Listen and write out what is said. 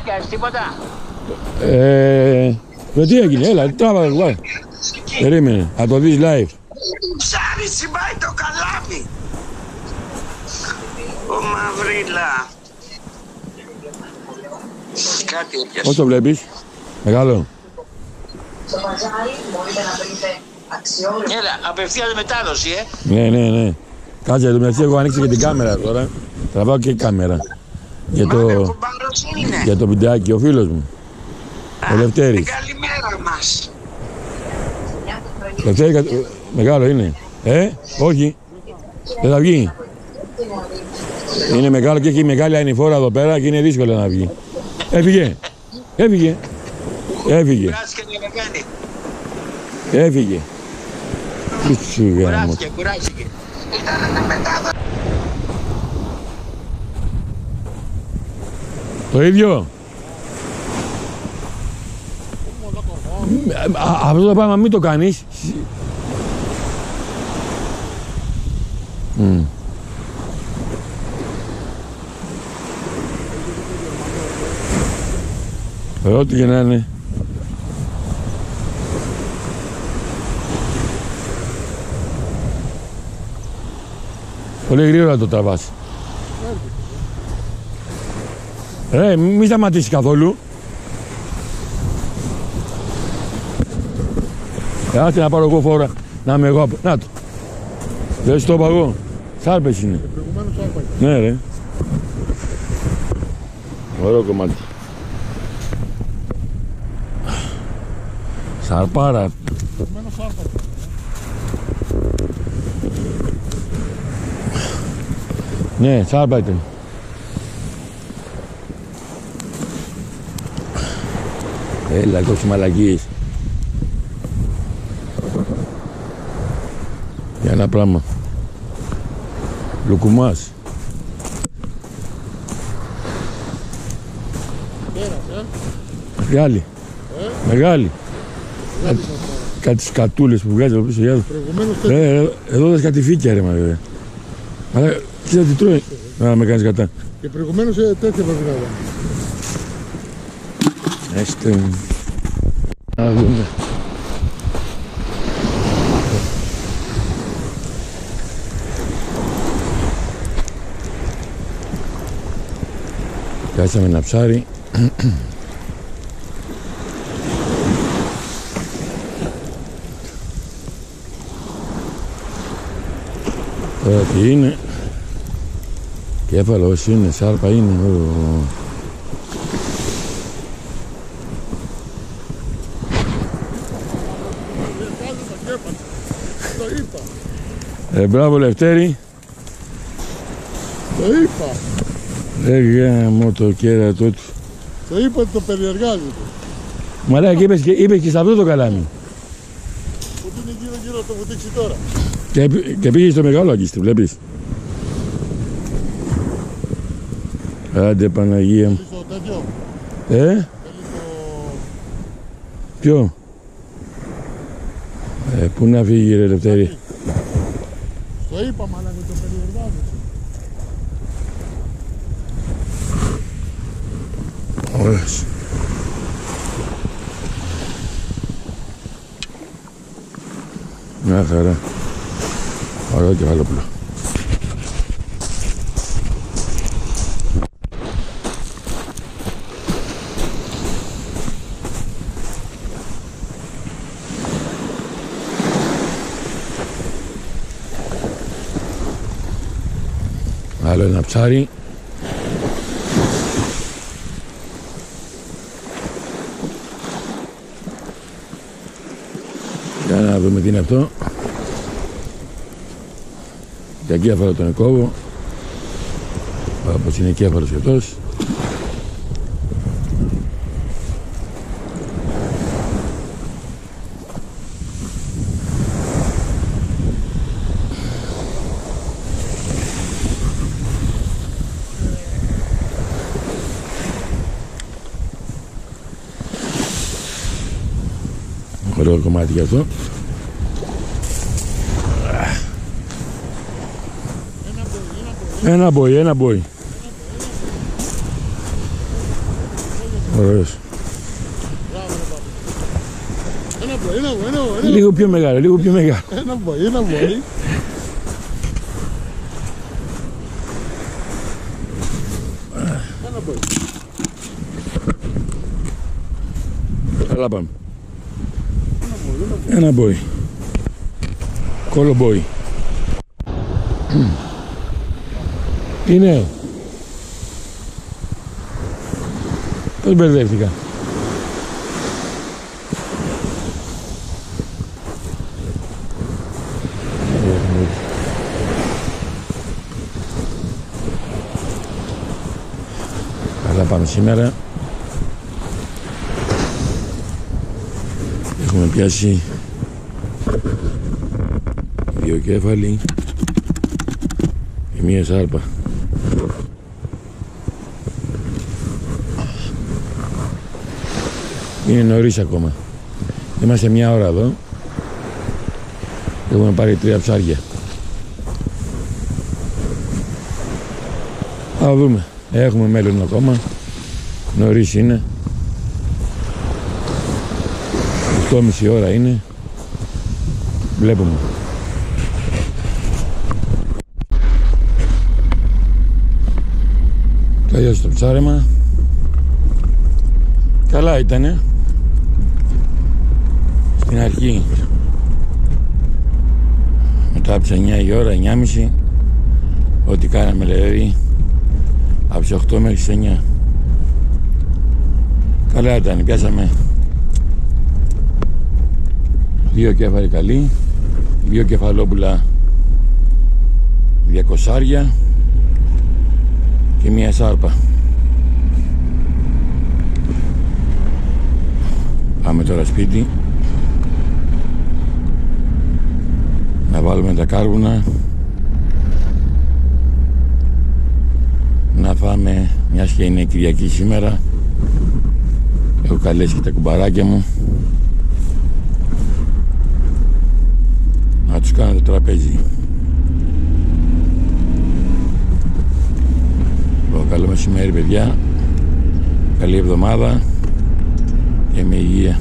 Κάνεις τίποτα. Τι έγινε, έλα, τράβα εγώ. Περίμενε, θα το δεις live. Ψάρι συμπάει το καλάμι. Ο Μαυρίλα. Κάτι έπιασε. Πώς το βλέπεις, μεγάλο. Στο παζάρι μπορείτε να βρείτε αξιόλογα. Έλα, απευθείας μετάδοση, Ναι. Κάτσε, το μεταξύ έχω ανοίξει και την κάμερα τώρα. Τραβάω και κάμερα. Για το βιντεάκι, ο φίλος μου. Ο Λευτέρης. Καλημέρα μας. Λευτέρη, μεγάλο είναι. Όχι. Δεν θα βγει. Είναι μεγάλο και έχει μεγάλη ανηφόρα εδώ πέρα και είναι δύσκολο να βγει. Έφυγε. Κουράστηκε. Το ίδιο. Αυτό το πράγμα μην το κάνεις. Ό,τι και να είναι. Πολύ γρήγορα το τραβάς. Μη σταματήσεις καθόλου. Άστε να πάρω εγώ φόρα. Να είμαι εγώ. Να το. Δεν στο είπα εγώ. Σάρπες είναι. Ναι ρε. Ωραίο κομμάτι. Σαρπάρα. Ναι, σάρπα ήταν. Έλα, κόψει μαλακίες. Για ένα πράγμα. Λουκουμάς. Μεγάλη. Μεγάλη. Κάτι σκατούλες που βγάζει από πίσω. Εδώ δες κάτι φύκια ρε μαγε. Αλλά κοίτα τι τρώει. Να με κάνεις κατά. Και προηγουμένως τέτοια βαζινάδα. Έστε. Να δούμε. Κάτσαμε ένα ψάρι. Τώρα τι είναι. Κέφαλος είναι, σάρπα είναι. Μπράβο Λευτέρη. Το είπα. Γάμο το κέρατό του. Το είπα ότι το περιεργάζεται. Μαλάκα είπες και σε αυτό το καλάμι. Που είναι γύρω το βουτήξει τώρα. Και πήγε στο μεγάλο αγγίστη, βλέπεις. Άντε Παναγία μου. Ποιο? Πού να φύγει ρε Λευτέρη. Το είπα μαλάκα το περιεργάζεται. Ωραίος. Μια χαρά. Ωραίο κεφαλόπουλο. Άλλο ένα ψάρι. Για να δούμε τι είναι αυτό. Για κέφαλο τον εκόβω. Όπως είναι κέφαλος και αυτός. Ωραίο κομμάτι γι' αυτό. Ένα μπόι. Ωραίος. Ένα βοή. Λίγο πιο μεγάλο, λίγο πιο μεγάλο. Ένα βοή. Καλά πάμε. Ένα μπόι. Κολομπόι. Τι νέο. Πώς μπερδεύτηκα. Καλά πάμε σήμερα. Έχουμε πιάσει 2 κέφαλοι και 1 σάρπα. Είναι νωρίς ακόμα. Είμαστε 1 ώρα εδώ και έχουμε πάρει 3 ψάρια. Θα δούμε. Έχουμε μέλλον ακόμα. Νωρίς είναι. 8,5 ώρα είναι. Βλέπουμε. Τελειώσει το ψάρεμα. Καλά ήτανε. Στην αρχή. Μετά από τις 9 η ώρα, 9,5. Ό,τι κάναμε δηλαδή από τις 8 μέχρι τις 9. Καλά ήταν. Πιάσαμε 2 κέφαλοι καλοί, 2 κεφαλόπουλα 200 και 1 σάρπα. Πάμε τώρα σπίτι να βάλουμε τα κάρβουνα, να φάμε, μιας και είναι Κυριακή σήμερα. Έχω καλέσει και τα κουμπαράκια μου να τους κάνω το τραπέζι. Καλό μεσημέρι παιδιά, καλή εβδομάδα και με υγεία.